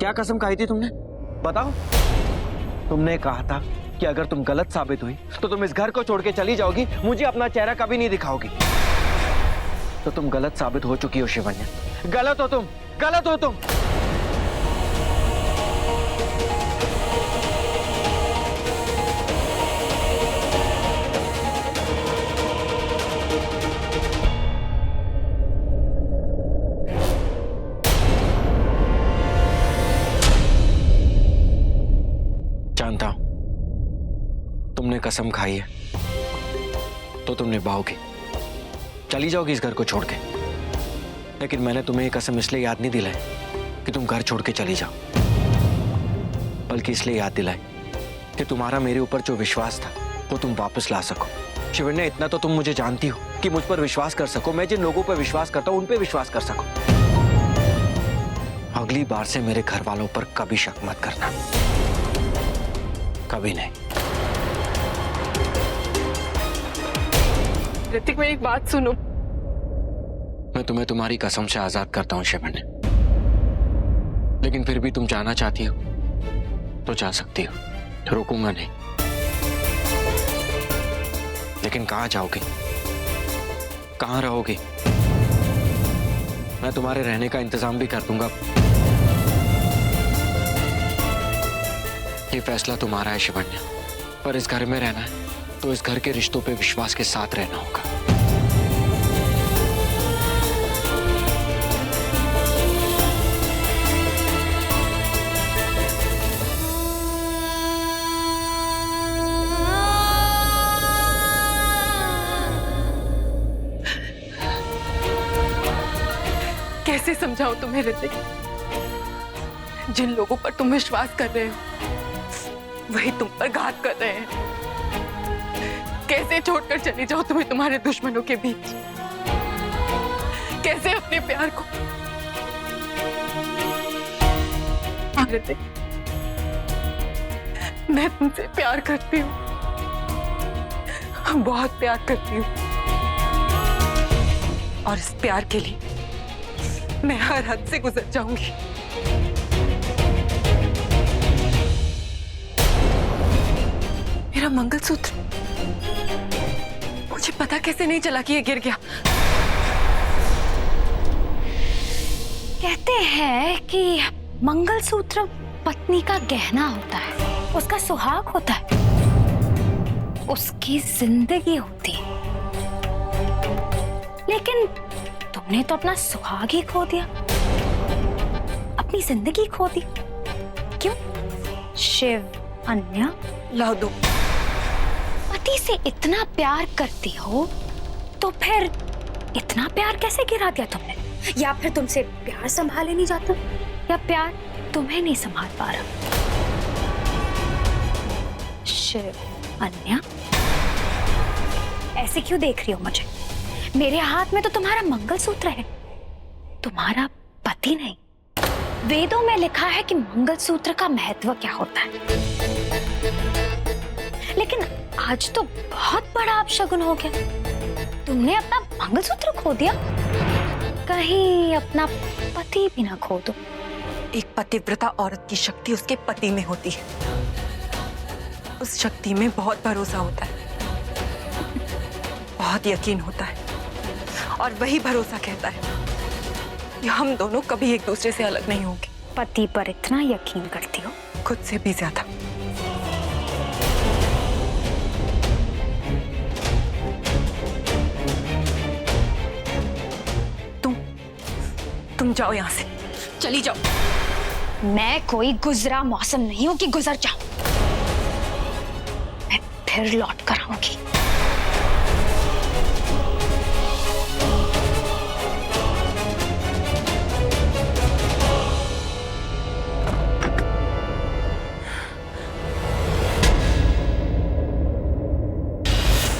क्या कसम खाई थी तुमने? बताओ। तुमने कहा था कि अगर तुम गलत साबित हुई तो तुम इस घर को छोड़ के चली जाओगी, मुझे अपना चेहरा कभी नहीं दिखाओगी। तो तुम गलत साबित हो चुकी हो शिवन्या। गलत हो तुम, गलत हो तुम। जानता हूं तुमने कसम खाई है तो तुम निभाओगी, चली जाओगी इस घर को छोड़ के। लेकिन मैंने तुम्हें ये कसम इसलिए याद नहीं दिलाई कि तुम घर छोड़ के चली जाओ, बल्कि इसलिए याद दिलाई कि तुम्हारा मेरे ऊपर जो विश्वास था वो तुम वापस ला सको। शिवन्या, इतना तो तुम मुझे जानती हो कि मुझ पर विश्वास कर सको। मैं जिन लोगों पर विश्वास करता हूं उन पे विश्वास कर सको। अगली बार से मेरे घर वालों पर कभी शक मत करना, कभी नहीं। ऋतिक, मेरी एक बात सुनो। मैं तुम्हें तुम्हारी कसम से आजाद करता हूं शिवन्या, लेकिन फिर भी तुम जाना चाहती हो तो जा सकती हो, रोकूंगा नहीं। लेकिन कहां जाओगी, कहां रहोगी? मैं तुम्हारे रहने का इंतजाम भी कर दूंगा। ये फैसला तुम्हारा है शिवन्या, पर इस घर में रहना है तो इस घर के रिश्तों पे विश्वास के साथ रहना होगा। कैसे समझाऊं तुम्हें ऋतिक? जिन लोगों पर तुम विश्वास कर रहे हो वही तुम पर घात कर रहे हैं। कैसे छोड़कर चली जाओ तुम्हें तुम्हारे दुश्मनों के बीच? कैसे अपने प्यार को? ऋतिक, मैं तुमसे प्यार करती हूँ, बहुत प्यार करती हूँ, और इस प्यार के लिए मैं हर हद से गुजर जाऊंगी। मेरा मंगलसूत्र, मुझे पता कैसे नहीं चला कि ये गिर गया? कहते हैं कि मंगलसूत्र पत्नी का गहना होता है, उसका सुहाग होता है, उसकी जिंदगी होती है। लेकिन तुमने तो अपना सुहाग ही खो दिया, अपनी जिंदगी खो दी। क्यों? शिव अन्या, लाओ दो। पति से इतना प्यार करती हो तो फिर इतना प्यार कैसे गिरा दिया तुमने? या फिर तुमसे प्यार संभाले नहीं जाता, या प्यार तुम्हें नहीं संभाल पा रहा? शिव अन्या, ऐसे क्यों देख रही हो मुझे? मेरे हाथ में तो तुम्हारा मंगलसूत्र है, तुम्हारा पति नहीं। वेदों में लिखा है कि मंगलसूत्र का महत्व क्या होता है, लेकिन आज तो बहुत बड़ा अपशगुन हो गया। तुमने अपना मंगलसूत्र खो दिया, कहीं अपना पति भी ना खो दो। एक पतिव्रता औरत की शक्ति उसके पति में होती है, उस शक्ति में बहुत भरोसा होता है, बहुत यकीन होता है, और वही भरोसा कहता है कि हम दोनों कभी एक दूसरे से अलग नहीं होंगे। पति पर इतना यकीन करती हो? खुद से भी ज्यादा। तुम जाओ यहां से, चली जाओ। मैं कोई गुजरा मौसम नहीं हूं कि गुजर जाऊं, मैं फिर लौट कर आऊंगी।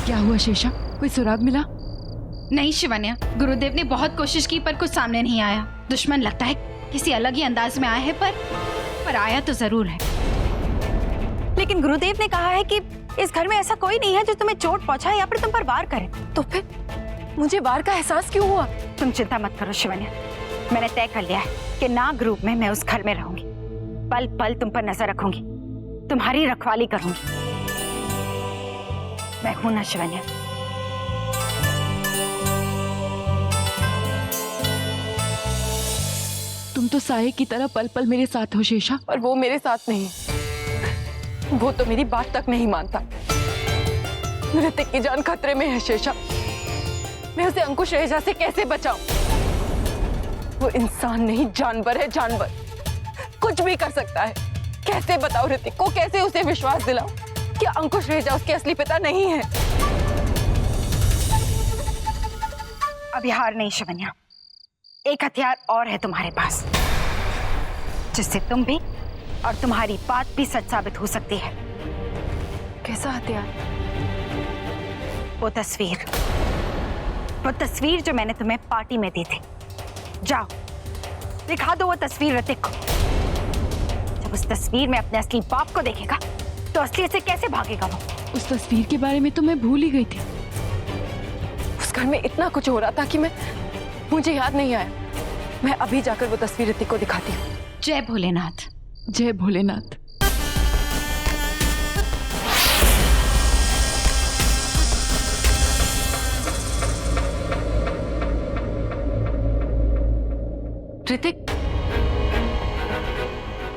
क्या हुआ शेषा, कोई सुराग मिला? नहीं शिवन्या, गुरुदेव ने बहुत कोशिश की पर कुछ सामने नहीं आया। दुश्मन लगता है किसी अलग ही अंदाज में आया है, पर आया तो जरूर है। लेकिन गुरुदेव ने कहा है कि इस घर में ऐसा कोई नहीं है जो तुम्हें चोट पहुंचाए या फिर तुम पर वार करे। तो फिर मुझे वार का एहसास क्यों हुआ? तुम चिंता मत करो शिवन्या, मैंने तय कर लिया है कि नाग रूप में मैं उस घर में रहूंगी। पल पल तुम पर नजर रखूंगी, तुम्हारी रखवाली करूंगी। मैं हूं ना शिवन्या। तुम तो साये की तरह पल पल मेरे साथ हो शेषा। पर वो मेरे साथ नहीं है। वो तो मेरी बात तक नहीं मानता। ऋतिक की जान खतरे में है शेषा। मैं उसे अंकुश रहेजा से कैसे बचाऊं? वो इंसान नहीं, जानवर है, जानवर। कुछ भी कर सकता है। कैसे बताओ ऋतिक को, कैसे उसे विश्वास दिलाऊं कि अंकुश रहेजा उसके असली पिता नहीं है? अभी हार नहीं शिवन्या, एक हथियार और है तुम्हारे पास, जिससे तुम भी और तुम्हारी बात भी सच साबित हो सकती है। कैसा हथियार? वो तस्वीर जो मैंने तुम्हें पार्टी में दी थी। जाओ दिखा दो वो तस्वीर ऋतिक को। जब उस तस्वीर में अपने असली बाप को देखेगा तो असलियत से कैसे भागेगा वो? उस तस्वीर के बारे में तो मैं भूल ही गई थी। उस घर में इतना कुछ हो रहा था कि मुझे याद नहीं आया। मैं अभी जाकर वो तस्वीर ऋतिक को दिखाती हूँ। जय भोलेनाथ। जय भोलेनाथ। ऋतिक,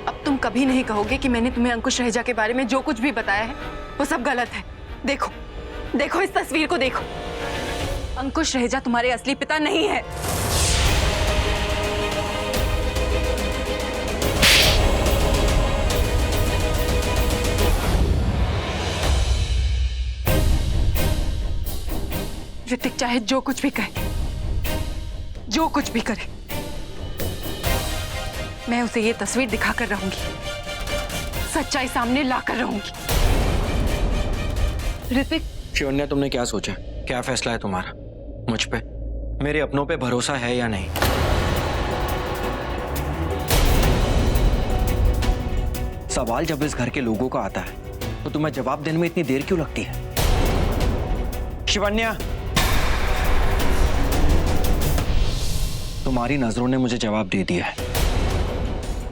अब तुम कभी नहीं कहोगे कि मैंने तुम्हें अंकुश रहेजा के बारे में जो कुछ भी बताया है वो सब गलत है। देखो, देखो इस तस्वीर को देखो। अंकुश रहेजा तुम्हारे असली पिता नहीं है। ऋतिक चाहे जो कुछ भी कहे, जो कुछ भी करे, मैं उसे ये तस्वीर दिखाकर रहूंगी, सच्चाई सामने लाकर रहूंगी। ऋतिक। शिवन्या, तुमने क्या सोचा? क्या फैसला है तुम्हारा? मुझ पे, मेरे अपनों पे भरोसा है या नहीं? सवाल जब इस घर के लोगों का आता है तो तुम्हें जवाब देने में इतनी देर क्यों लगती है? शिवन्या, तुम्हारी नजरों ने मुझे जवाब दे दिया है,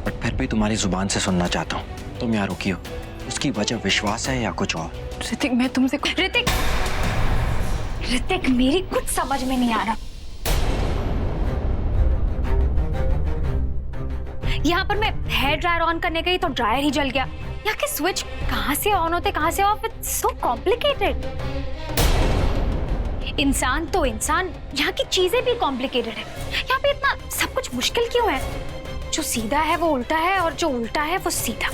बट फिर भी तुम्हारी जुबान से सुनना चाहता हूं। तुम यहाँ रुकी हो, उसकी वजह विश्वास है या कुछ और? ऋतिक, मैं तुमसे ऋतिक मेरी कुछ समझ में नहीं आ रहा। यहाँ पर मैं हेयर ड्रायर ऑन करने गई तो ड्रायर ही जल गया। यहाँ के स्विच कहाँ से ऑन होते कहाँ से ऑफ? It's so complicated. इंसान तो इंसान, यहाँ की चीजें भी कॉम्प्लिकेटेड है। यहाँ पे इतना सब कुछ मुश्किल क्यों है? जो सीधा है वो उल्टा है और जो उल्टा है वो सीधा।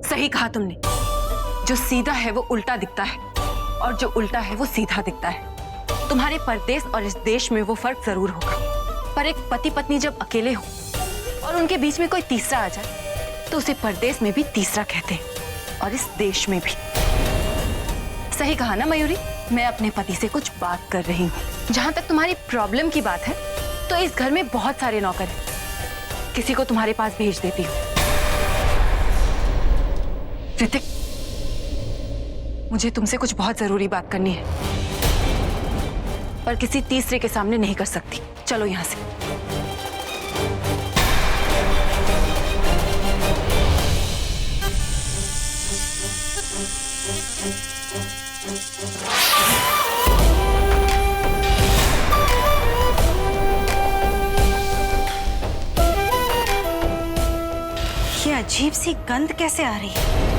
सही कहा तुमने। जो सीधा है वो उल्टा दिखता है और जो उल्टा है वो सीधा दिखता है। तुम्हारे परदेश और इस देश में वो फर्क जरूर होगा, पर एक पति पत्नी जब अकेले हो और उनके बीच में कोई तीसरा आ जाए तो उसे परदेश में भी तीसरा कहते हैं और इस देश में भी। सही कहा ना मयूरी? मैं अपने पति से कुछ बात कर रही हूँ। जहां तक तुम्हारी प्रॉब्लम की बात है तो इस घर में बहुत सारे नौकर हैं, किसी को तुम्हारे पास भेज देती हूँ। ऋतिक, मुझे तुमसे कुछ बहुत जरूरी बात करनी है, पर किसी तीसरे के सामने नहीं कर सकती। चलो यहां से। ये अजीब सी गंध कैसे आ रही है?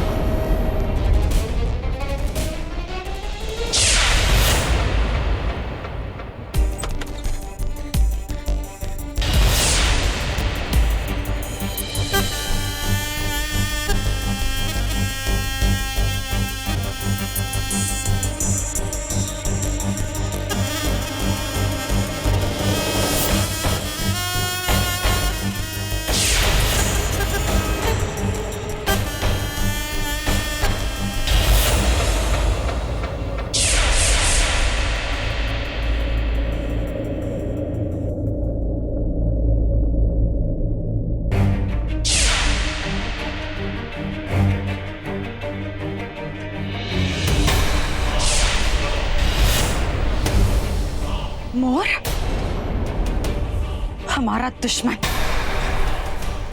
हमारा दुश्मन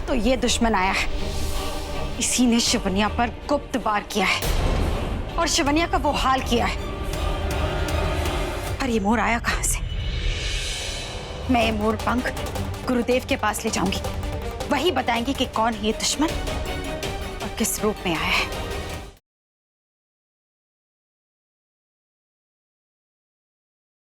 तो ये दुश्मन आया है, इसी ने शिवनिया पर गुप्त वार किया है और शिवनिया का वो हाल किया है। पर ये मोर आया कहां से? मैं ये मोर पंख गुरुदेव के पास ले जाऊंगी, वही बताएंगे कि कौन है ये दुश्मन और किस रूप में आया है।